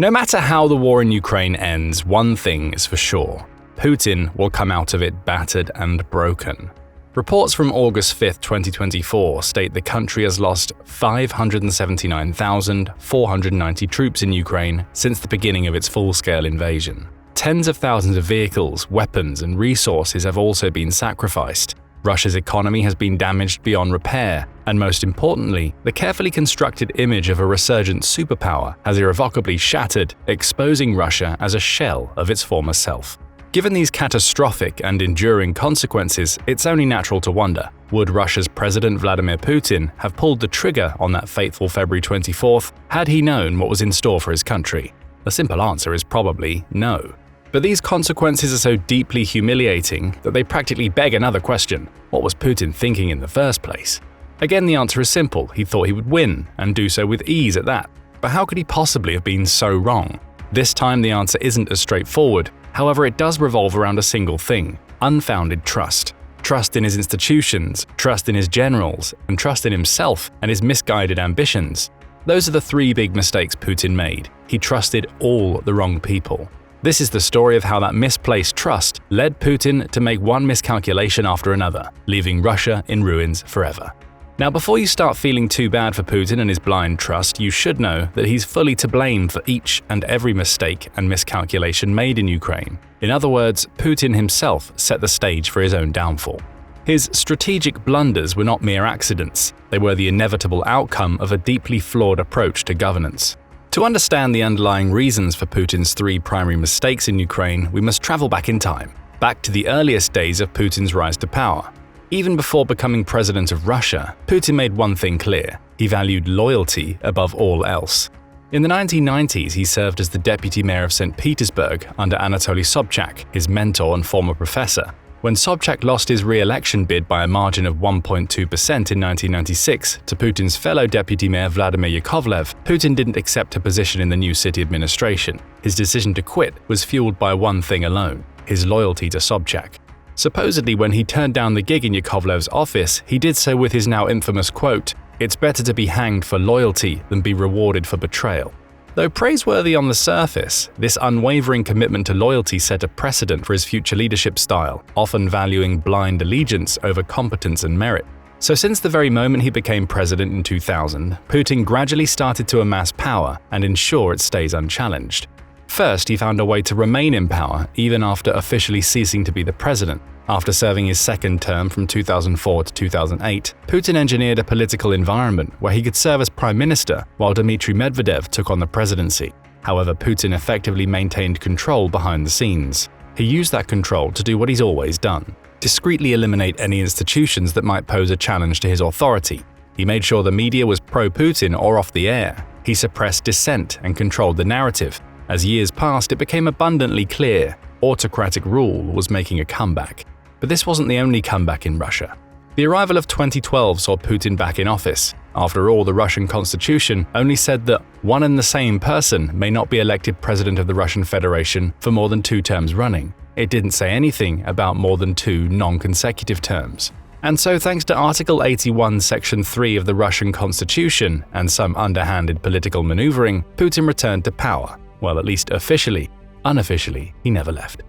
No matter how the war in Ukraine ends, one thing is for sure. Putin will come out of it battered and broken. Reports from August 5, 2024 state the country has lost 579,490 troops in Ukraine since the beginning of its full-scale invasion. Tens of thousands of vehicles, weapons, and resources have also been sacrificed. Russia's economy has been damaged beyond repair, and most importantly, the carefully constructed image of a resurgent superpower has irrevocably shattered, exposing Russia as a shell of its former self. Given these catastrophic and enduring consequences, it's only natural to wonder, would Russia's President Vladimir Putin have pulled the trigger on that fateful February 24th had he known what was in store for his country? The simple answer is probably no. But these consequences are so deeply humiliating that they practically beg another question: what was Putin thinking in the first place? Again, the answer is simple: he thought he would win, and do so with ease at that. But how could he possibly have been so wrong? This time the answer isn't as straightforward, however it does revolve around a single thing: unfounded trust. Trust in his institutions, trust in his generals, and trust in himself and his misguided ambitions. Those are the three big mistakes Putin made. He trusted all the wrong people. This is the story of how that misplaced trust led Putin to make one miscalculation after another, leaving Russia in ruins forever. Now, before you start feeling too bad for Putin and his blind trust, you should know that he's fully to blame for each and every mistake and miscalculation made in Ukraine. In other words, Putin himself set the stage for his own downfall. His strategic blunders were not mere accidents, they were the inevitable outcome of a deeply flawed approach to governance. To understand the underlying reasons for Putin's three primary mistakes in Ukraine, we must travel back in time, back to the earliest days of Putin's rise to power. Even before becoming president of Russia, Putin made one thing clear: he valued loyalty above all else. In the 1990s, he served as the deputy mayor of St. Petersburg under Anatoly Sobchak, his mentor and former professor. When Sobchak lost his re-election bid by a margin of 1.2% in 1996 to Putin's fellow deputy mayor Vladimir Yakovlev, Putin didn't accept a position in the new city administration. His decision to quit was fueled by one thing alone: his loyalty to Sobchak. Supposedly, when he turned down the gig in Yakovlev's office, he did so with his now infamous quote, "It's better to be hanged for loyalty than be rewarded for betrayal." Though praiseworthy on the surface, this unwavering commitment to loyalty set a precedent for his future leadership style, often valuing blind allegiance over competence and merit. So since the very moment he became president in 2000, Putin gradually started to amass power and ensure it stays unchallenged. First, he found a way to remain in power even after officially ceasing to be the president. After serving his second term from 2004 to 2008, Putin engineered a political environment where he could serve as prime minister while Dmitry Medvedev took on the presidency. However, Putin effectively maintained control behind the scenes. He used that control to do what he's always done: discreetly eliminate any institutions that might pose a challenge to his authority. He made sure the media was pro-Putin or off the air. He suppressed dissent and controlled the narrative. As years passed, it became abundantly clear autocratic rule was making a comeback. But this wasn't the only comeback in Russia. The arrival of 2012 saw Putin back in office. After all, the Russian constitution only said that one and the same person may not be elected president of the Russian Federation for more than 2 terms running. It didn't say anything about more than 2 non-consecutive terms. And so, thanks to Article 81, Section 3 of the Russian constitution and some underhanded political maneuvering, Putin returned to power. Well, at least officially. Unofficially, he never left.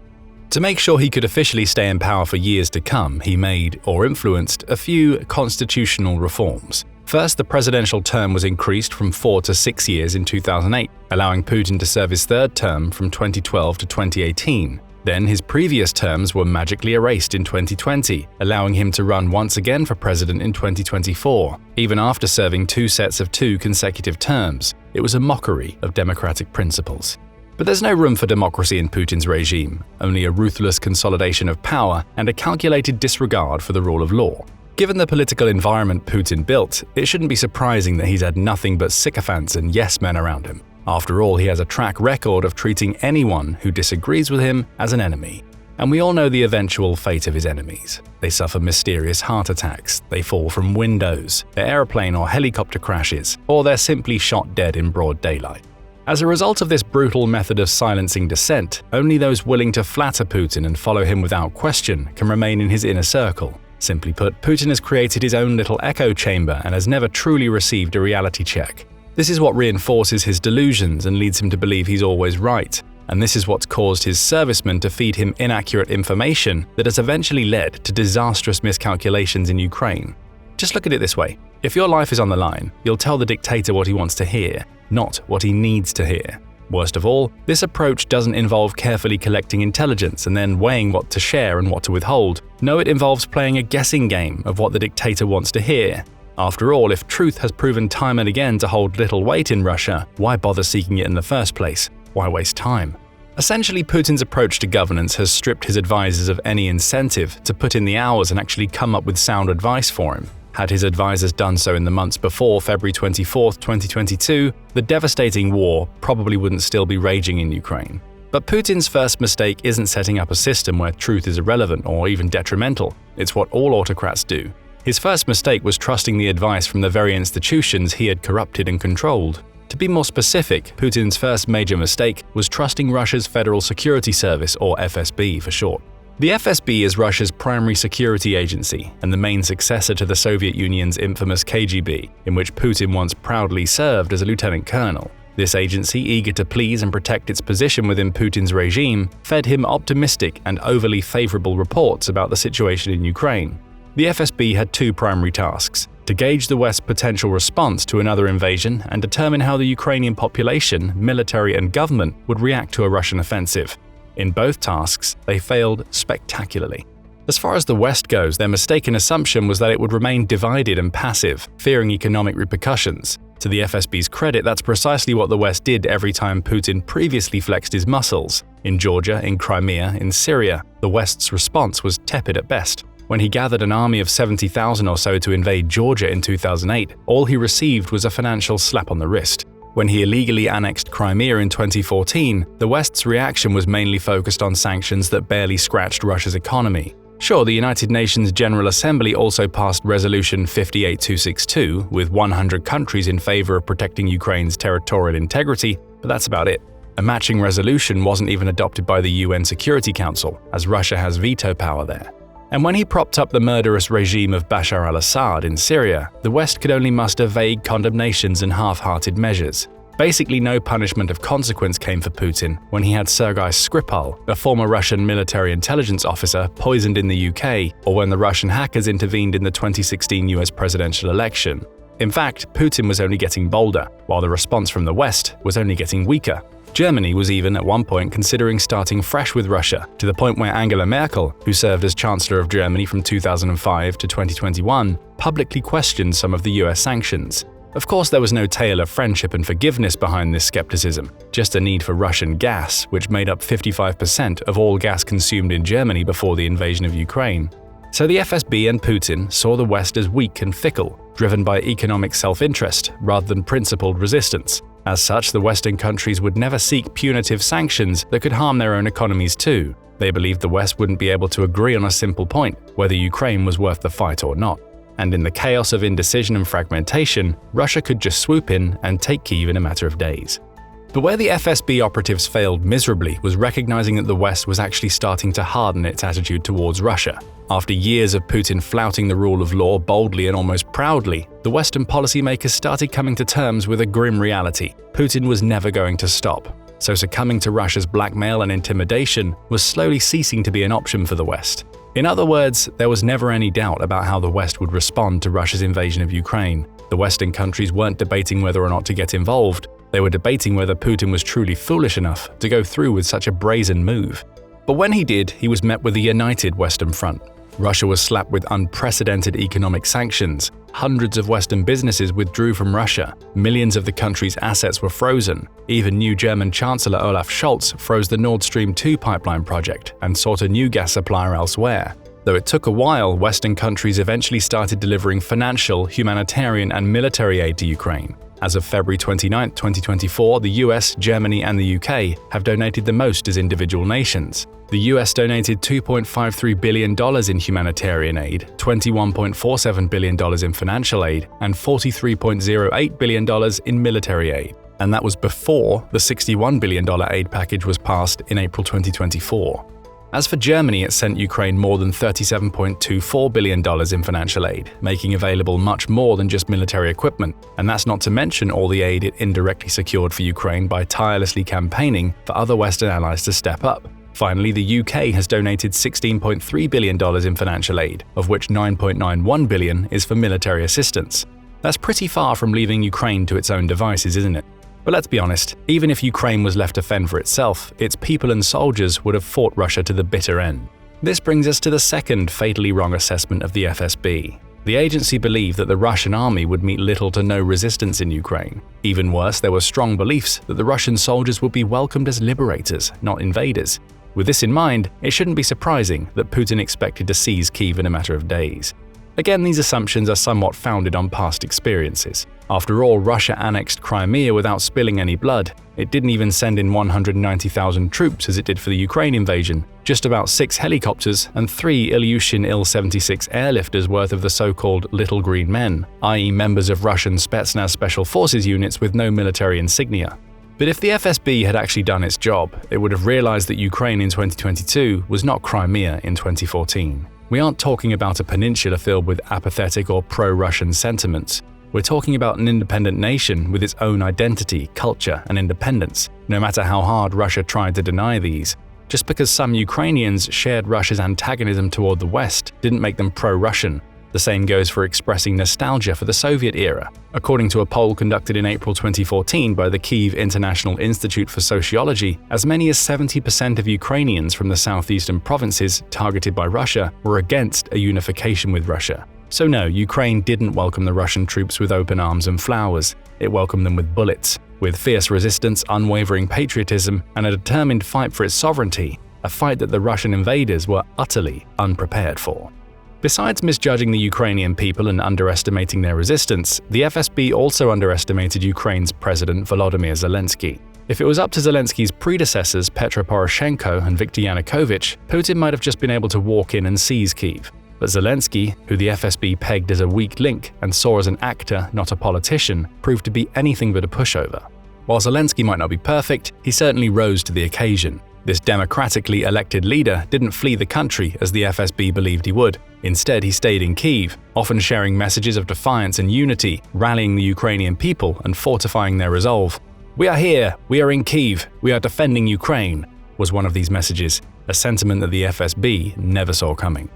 To make sure he could officially stay in power for years to come, he made, or influenced, a few constitutional reforms. First, the presidential term was increased from 4 to 6 years in 2008, allowing Putin to serve his third term from 2012 to 2018. Then his previous terms were magically erased in 2020, allowing him to run once again for president in 2024, even after serving 2 sets of 2 consecutive terms. It was a mockery of democratic principles. But there's no room for democracy in Putin's regime, only a ruthless consolidation of power and a calculated disregard for the rule of law. Given the political environment Putin built, it shouldn't be surprising that he's had nothing but sycophants and yes-men around him. After all, he has a track record of treating anyone who disagrees with him as an enemy. And we all know the eventual fate of his enemies. They suffer mysterious heart attacks, they fall from windows, their airplane or helicopter crashes, or they're simply shot dead in broad daylight. As a result of this brutal method of silencing dissent, only those willing to flatter Putin and follow him without question can remain in his inner circle. Simply put, Putin has created his own little echo chamber and has never truly received a reality check. This is what reinforces his delusions and leads him to believe he's always right. And this is what's caused his servicemen to feed him inaccurate information that has eventually led to disastrous miscalculations in Ukraine. Just look at it this way. If your life is on the line, you'll tell the dictator what he wants to hear, not what he needs to hear. Worst of all, this approach doesn't involve carefully collecting intelligence and then weighing what to share and what to withhold. No, it involves playing a guessing game of what the dictator wants to hear. After all, if truth has proven time and again to hold little weight in Russia, why bother seeking it in the first place? Why waste time? Essentially, Putin's approach to governance has stripped his advisors of any incentive to put in the hours and actually come up with sound advice for him. Had his advisors done so in the months before February 24, 2022, the devastating war probably wouldn't still be raging in Ukraine. But Putin's first mistake isn't setting up a system where truth is irrelevant or even detrimental. It's what all autocrats do. His first mistake was trusting the advice from the very institutions he had corrupted and controlled. To be more specific, Putin's first major mistake was trusting Russia's Federal Security Service, or FSB for short. The FSB is Russia's primary security agency and the main successor to the Soviet Union's infamous KGB, in which Putin once proudly served as a lieutenant colonel. This agency, eager to please and protect its position within Putin's regime, fed him optimistic and overly favorable reports about the situation in Ukraine. The FSB had two primary tasks: to gauge the West's potential response to another invasion and determine how the Ukrainian population, military, and government would react to a Russian offensive. In both tasks, they failed spectacularly. As far as the West goes, their mistaken assumption was that it would remain divided and passive, fearing economic repercussions. To the FSB's credit, that's precisely what the West did every time Putin previously flexed his muscles. In Georgia, in Crimea, in Syria, the West's response was tepid at best. When he gathered an army of 70,000 or so to invade Georgia in 2008, all he received was a financial slap on the wrist. When he illegally annexed Crimea in 2014, the West's reaction was mainly focused on sanctions that barely scratched Russia's economy. Sure, the United Nations General Assembly also passed Resolution 58262, with 100 countries in favor of protecting Ukraine's territorial integrity, but that's about it. A matching resolution wasn't even adopted by the UN Security Council, as Russia has veto power there. And when he propped up the murderous regime of Bashar al-Assad in Syria, the West could only muster vague condemnations and half-hearted measures. Basically, no punishment of consequence came for Putin when he had Sergei Skripal, a former Russian military intelligence officer, poisoned in the UK, or when the Russian hackers intervened in the 2016 US presidential election. In fact, Putin was only getting bolder, while the response from the West was only getting weaker. Germany was even at one point considering starting fresh with Russia, to the point where Angela Merkel, who served as Chancellor of Germany from 2005 to 2021, publicly questioned some of the US sanctions. Of course, there was no tale of friendship and forgiveness behind this skepticism, just a need for Russian gas, which made up 55% of all gas consumed in Germany before the invasion of Ukraine. So the FSB and Putin saw the West as weak and fickle, driven by economic self-interest rather than principled resistance. As such, the Western countries would never seek punitive sanctions that could harm their own economies too. They believed the West wouldn't be able to agree on a simple point, whether Ukraine was worth the fight or not. And in the chaos of indecision and fragmentation, Russia could just swoop in and take Kyiv in a matter of days. But where the FSB operatives failed miserably was recognizing that the West was actually starting to harden its attitude towards Russia. After years of Putin flouting the rule of law boldly and almost proudly, the Western policymakers started coming to terms with a grim reality. Putin was never going to stop. So succumbing to Russia's blackmail and intimidation was slowly ceasing to be an option for the West. In other words, there was never any doubt about how the West would respond to Russia's invasion of Ukraine. The Western countries weren't debating whether or not to get involved. They were debating whether Putin was truly foolish enough to go through with such a brazen move. But when he did, he was met with a united Western front. Russia was slapped with unprecedented economic sanctions. Hundreds of Western businesses withdrew from Russia. Millions of the country's assets were frozen. Even new German Chancellor Olaf Scholz froze the Nord Stream 2 pipeline project and sought a new gas supplier elsewhere. Though it took a while, Western countries eventually started delivering financial, humanitarian, and military aid to Ukraine. As of February 29, 2024, the US, Germany, and the UK have donated the most as individual nations. The US donated $2.53 billion in humanitarian aid, $21.47 billion in financial aid, and $43.08 billion in military aid. And that was before the $61 billion aid package was passed in April 2024. As for Germany, it sent Ukraine more than $37.24 billion in financial aid, making available much more than just military equipment, and that's not to mention all the aid it indirectly secured for Ukraine by tirelessly campaigning for other Western allies to step up. Finally, the UK has donated $16.3 billion in financial aid, of which $9.91 billion is for military assistance. That's pretty far from leaving Ukraine to its own devices, isn't it? But let's be honest, even if Ukraine was left to fend for itself, its people and soldiers would have fought Russia to the bitter end. This brings us to the second fatally wrong assessment of the FSB. The agency believed that the Russian army would meet little to no resistance in Ukraine. Even worse, there were strong beliefs that the Russian soldiers would be welcomed as liberators, not invaders. With this in mind, it shouldn't be surprising that Putin expected to seize Kyiv in a matter of days. Again, these assumptions are somewhat founded on past experiences. After all, Russia annexed Crimea without spilling any blood. It didn't even send in 190,000 troops as it did for the Ukraine invasion, just about 6 helicopters and 3 Ilyushin Il-76 airlifters worth of the so-called Little Green Men, i.e. members of Russian Spetsnaz special forces units with no military insignia. But if the FSB had actually done its job, it would have realized that Ukraine in 2022 was not Crimea in 2014. We aren't talking about a peninsula filled with apathetic or pro-Russian sentiments. We're talking about an independent nation with its own identity, culture, and independence, no matter how hard Russia tried to deny these. Just because some Ukrainians shared Russia's antagonism toward the West didn't make them pro-Russian. The same goes for expressing nostalgia for the Soviet era. According to a poll conducted in April 2014 by the Kyiv International Institute for Sociology, as many as 70% of Ukrainians from the southeastern provinces targeted by Russia were against a unification with Russia. So no, Ukraine didn't welcome the Russian troops with open arms and flowers. It welcomed them with bullets, with fierce resistance, unwavering patriotism, and a determined fight for its sovereignty, a fight that the Russian invaders were utterly unprepared for. Besides misjudging the Ukrainian people and underestimating their resistance, the FSB also underestimated Ukraine's President Volodymyr Zelensky. If it was up to Zelensky's predecessors Petro Poroshenko and Viktor Yanukovych, Putin might have just been able to walk in and seize Kyiv. But Zelensky, who the FSB pegged as a weak link and saw as an actor, not a politician, proved to be anything but a pushover. While Zelensky might not be perfect, he certainly rose to the occasion. This democratically elected leader didn't flee the country as the FSB believed he would. Instead, he stayed in Kyiv, often sharing messages of defiance and unity, rallying the Ukrainian people and fortifying their resolve. "We are here, we are in Kyiv, we are defending Ukraine," was one of these messages, a sentiment that the FSB never saw coming.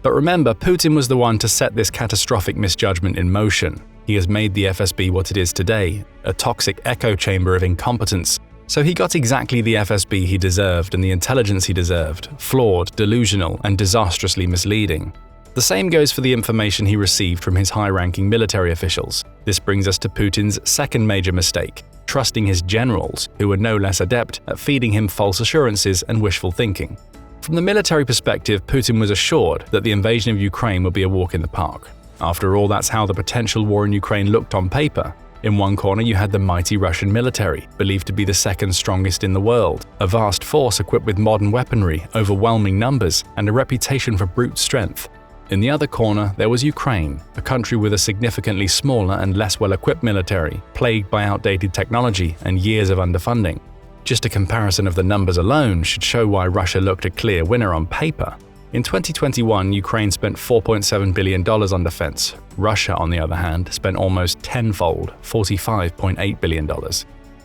But remember, Putin was the one to set this catastrophic misjudgment in motion. He has made the FSB what it is today, a toxic echo chamber of incompetence. So he got exactly the FSB he deserved and the intelligence he deserved, flawed, delusional, and disastrously misleading. The same goes for the information he received from his high-ranking military officials. This brings us to Putin's second major mistake, trusting his generals, who were no less adept at feeding him false assurances and wishful thinking. From the military perspective, Putin was assured that the invasion of Ukraine would be a walk in the park. After all, that's how the potential war in Ukraine looked on paper. In one corner you had the mighty Russian military, believed to be the second strongest in the world, a vast force equipped with modern weaponry, overwhelming numbers, and a reputation for brute strength. In the other corner, there was Ukraine, a country with a significantly smaller and less well-equipped military, plagued by outdated technology and years of underfunding. Just a comparison of the numbers alone should show why Russia looked a clear winner on paper. In 2021, Ukraine spent $4.7 billion on defense. Russia, on the other hand, spent almost tenfold, $45.8 billion.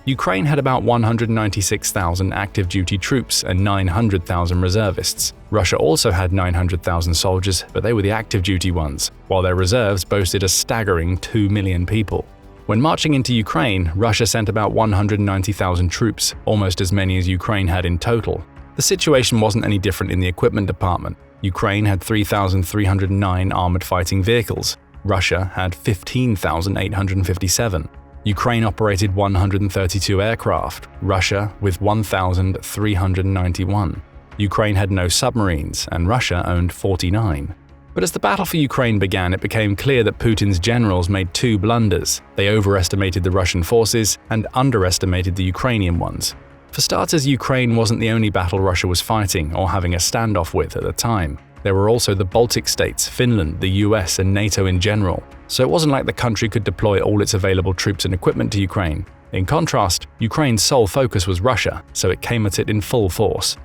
Ukraine had about 196,000 active duty troops and 900,000 reservists. Russia also had 900,000 soldiers, but they were the active duty ones, while their reserves boasted a staggering 2 million people. When marching into Ukraine, Russia sent about 190,000 troops, almost as many as Ukraine had in total. The situation wasn't any different in the equipment department. Ukraine had 3,309 armored fighting vehicles. Russia had 15,857. Ukraine operated 132 aircraft, Russia with 1,391. Ukraine had no submarines, and Russia owned 49. But as the battle for Ukraine began, it became clear that Putin's generals made two blunders. They overestimated the Russian forces and underestimated the Ukrainian ones. For starters, Ukraine wasn't the only battle Russia was fighting or having a standoff with at the time. There were also the Baltic states, Finland, the US, and NATO in general. So it wasn't like the country could deploy all its available troops and equipment to Ukraine. In contrast, Ukraine's sole focus was Russia, so it came at it in full force.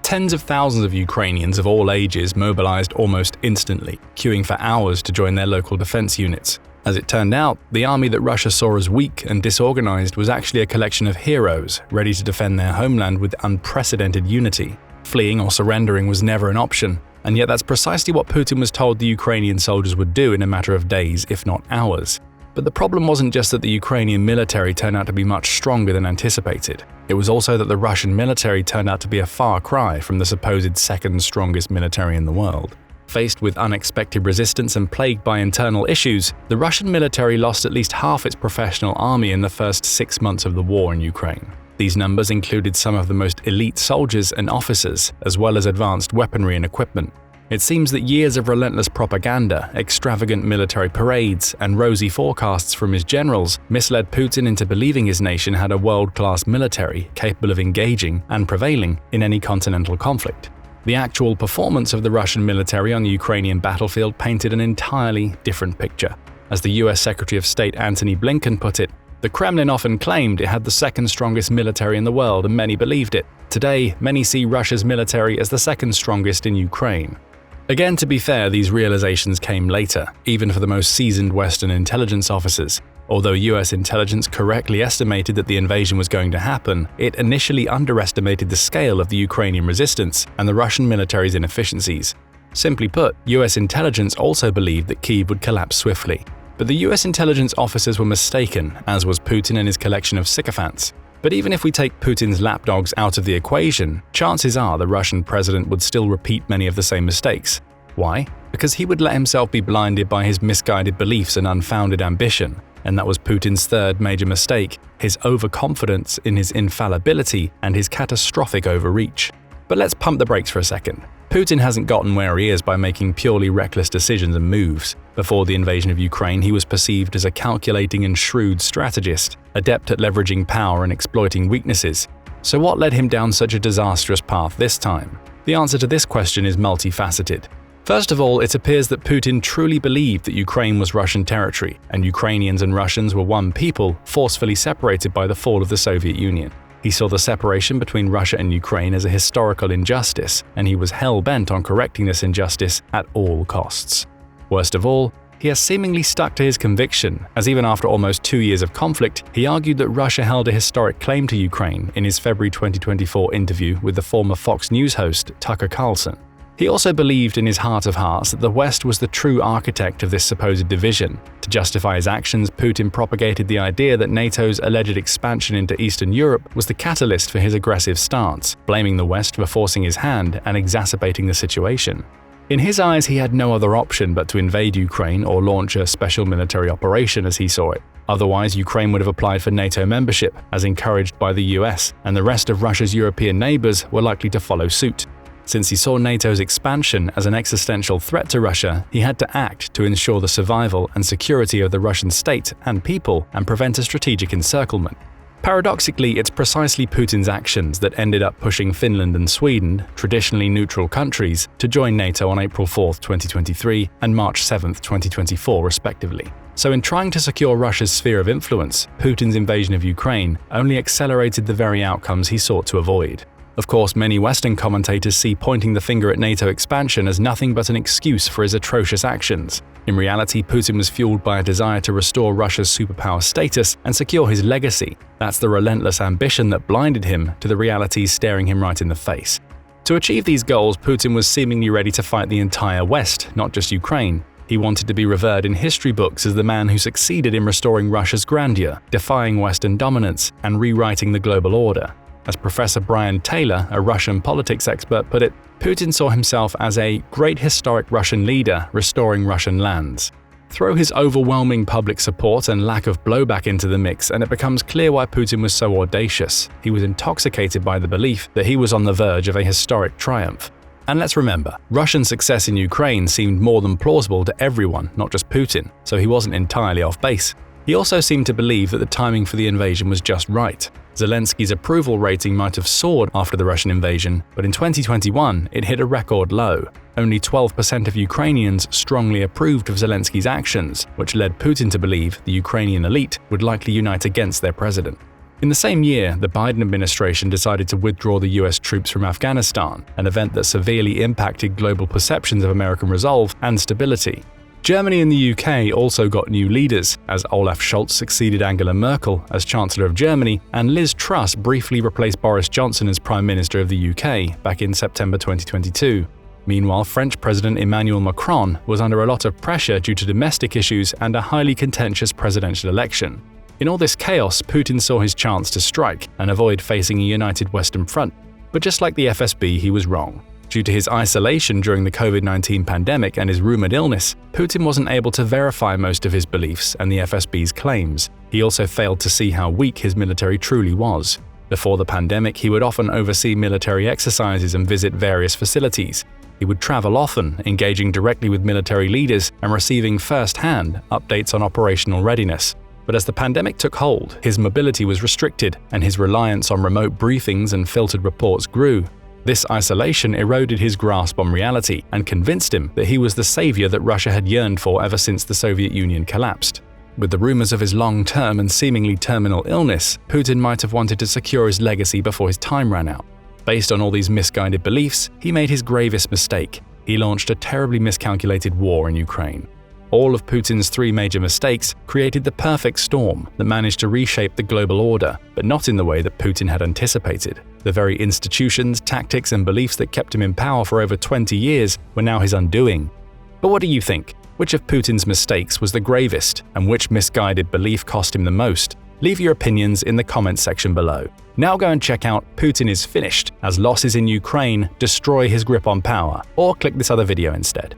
Tens of thousands of Ukrainians of all ages mobilized almost instantly, queuing for hours to join their local defense units. As it turned out, the army that Russia saw as weak and disorganized was actually a collection of heroes ready to defend their homeland with unprecedented unity. Fleeing or surrendering was never an option, and yet that's precisely what Putin was told the Ukrainian soldiers would do in a matter of days, if not hours. But the problem wasn't just that the Ukrainian military turned out to be much stronger than anticipated. It was also that the Russian military turned out to be a far cry from the supposed second strongest military in the world. Faced with unexpected resistance and plagued by internal issues, the Russian military lost at least half its professional army in the first 6 months of the war in Ukraine. These numbers included some of the most elite soldiers and officers, as well as advanced weaponry and equipment. It seems that years of relentless propaganda, extravagant military parades, and rosy forecasts from his generals misled Putin into believing his nation had a world-class military capable of engaging and prevailing in any continental conflict. The actual performance of the Russian military on the Ukrainian battlefield painted an entirely different picture. As the US Secretary of State Antony Blinken put it, the Kremlin often claimed it had the second strongest military in the world, and many believed it. Today, many see Russia's military as the second strongest in Ukraine. Again, to be fair, these realizations came later, even for the most seasoned Western intelligence officers. Although US intelligence correctly estimated that the invasion was going to happen, it initially underestimated the scale of the Ukrainian resistance and the Russian military's inefficiencies. Simply put, US intelligence also believed that Kyiv would collapse swiftly. But the US intelligence officers were mistaken, as was Putin and his collection of sycophants. But even if we take Putin's lapdogs out of the equation, chances are the Russian president would still repeat many of the same mistakes. Why? Because he would let himself be blinded by his misguided beliefs and unfounded ambition. And that was Putin's third major mistake, his overconfidence in his infallibility and his catastrophic overreach. But let's pump the brakes for a second. Putin hasn't gotten where he is by making purely reckless decisions and moves. Before the invasion of Ukraine, he was perceived as a calculating and shrewd strategist, adept at leveraging power and exploiting weaknesses. So what led him down such a disastrous path this time? The answer to this question is multifaceted. First of all, it appears that Putin truly believed that Ukraine was Russian territory, and Ukrainians and Russians were one people, forcefully separated by the fall of the Soviet Union. He saw the separation between Russia and Ukraine as a historical injustice, and he was hell-bent on correcting this injustice at all costs. Worst of all, he has seemingly stuck to his conviction, as even after almost 2 years of conflict, he argued that Russia held a historic claim to Ukraine in his February 2024 interview with the former Fox News host Tucker Carlson. He also believed in his heart of hearts that the West was the true architect of this supposed division. To justify his actions, Putin propagated the idea that NATO's alleged expansion into Eastern Europe was the catalyst for his aggressive stance, blaming the West for forcing his hand and exacerbating the situation. In his eyes, he had no other option but to invade Ukraine or launch a special military operation as he saw it. Otherwise, Ukraine would have applied for NATO membership, as encouraged by the US, and the rest of Russia's European neighbors were likely to follow suit. Since he saw NATO's expansion as an existential threat to Russia, he had to act to ensure the survival and security of the Russian state and people and prevent a strategic encirclement. Paradoxically, it's precisely Putin's actions that ended up pushing Finland and Sweden, traditionally neutral countries, to join NATO on April 4, 2023 and March 7, 2024 respectively. So in trying to secure Russia's sphere of influence, Putin's invasion of Ukraine only accelerated the very outcomes he sought to avoid. Of course, many Western commentators see pointing the finger at NATO expansion as nothing but an excuse for his atrocious actions. In reality, Putin was fueled by a desire to restore Russia's superpower status and secure his legacy. That's the relentless ambition that blinded him to the realities staring him right in the face. To achieve these goals, Putin was seemingly ready to fight the entire West, not just Ukraine. He wanted to be revered in history books as the man who succeeded in restoring Russia's grandeur, defying Western dominance, and rewriting the global order. As Professor Brian Taylor, a Russian politics expert, put it, Putin saw himself as a great historic Russian leader restoring Russian lands. Throw his overwhelming public support and lack of blowback into the mix, and it becomes clear why Putin was so audacious. He was intoxicated by the belief that he was on the verge of a historic triumph. And let's remember, Russian success in Ukraine seemed more than plausible to everyone, not just Putin, so he wasn't entirely off base. He also seemed to believe that the timing for the invasion was just right. Zelensky's approval rating might have soared after the Russian invasion, but in 2021 it hit a record low. Only 12% of Ukrainians strongly approved of Zelensky's actions, which led Putin to believe the Ukrainian elite would likely unite against their president. In the same year, the Biden administration decided to withdraw the US troops from Afghanistan, an event that severely impacted global perceptions of American resolve and stability. Germany and the UK also got new leaders, as Olaf Scholz succeeded Angela Merkel as Chancellor of Germany, and Liz Truss briefly replaced Boris Johnson as Prime Minister of the UK back in September 2022. Meanwhile, French President Emmanuel Macron was under a lot of pressure due to domestic issues and a highly contentious presidential election. In all this chaos, Putin saw his chance to strike and avoid facing a united Western front. But just like the FSB, he was wrong. Due to his isolation during the COVID-19 pandemic and his rumored illness, Putin wasn't able to verify most of his beliefs and the FSB's claims. He also failed to see how weak his military truly was. Before the pandemic, he would often oversee military exercises and visit various facilities. He would travel often, engaging directly with military leaders and receiving first-hand updates on operational readiness. But as the pandemic took hold, his mobility was restricted and his reliance on remote briefings and filtered reports grew. This isolation eroded his grasp on reality and convinced him that he was the savior that Russia had yearned for ever since the Soviet Union collapsed. With the rumors of his long-term and seemingly terminal illness, Putin might have wanted to secure his legacy before his time ran out. Based on all these misguided beliefs, he made his gravest mistake. He launched a terribly miscalculated war in Ukraine. All of Putin's three major mistakes created the perfect storm that managed to reshape the global order, but not in the way that Putin had anticipated. The very institutions, tactics, and beliefs that kept him in power for over 20 years were now his undoing. But what do you think? Which of Putin's mistakes was the gravest, and which misguided belief cost him the most? Leave your opinions in the comments section below. Now go and check out Putin is Finished, as losses in Ukraine destroy his grip on power, or click this other video instead.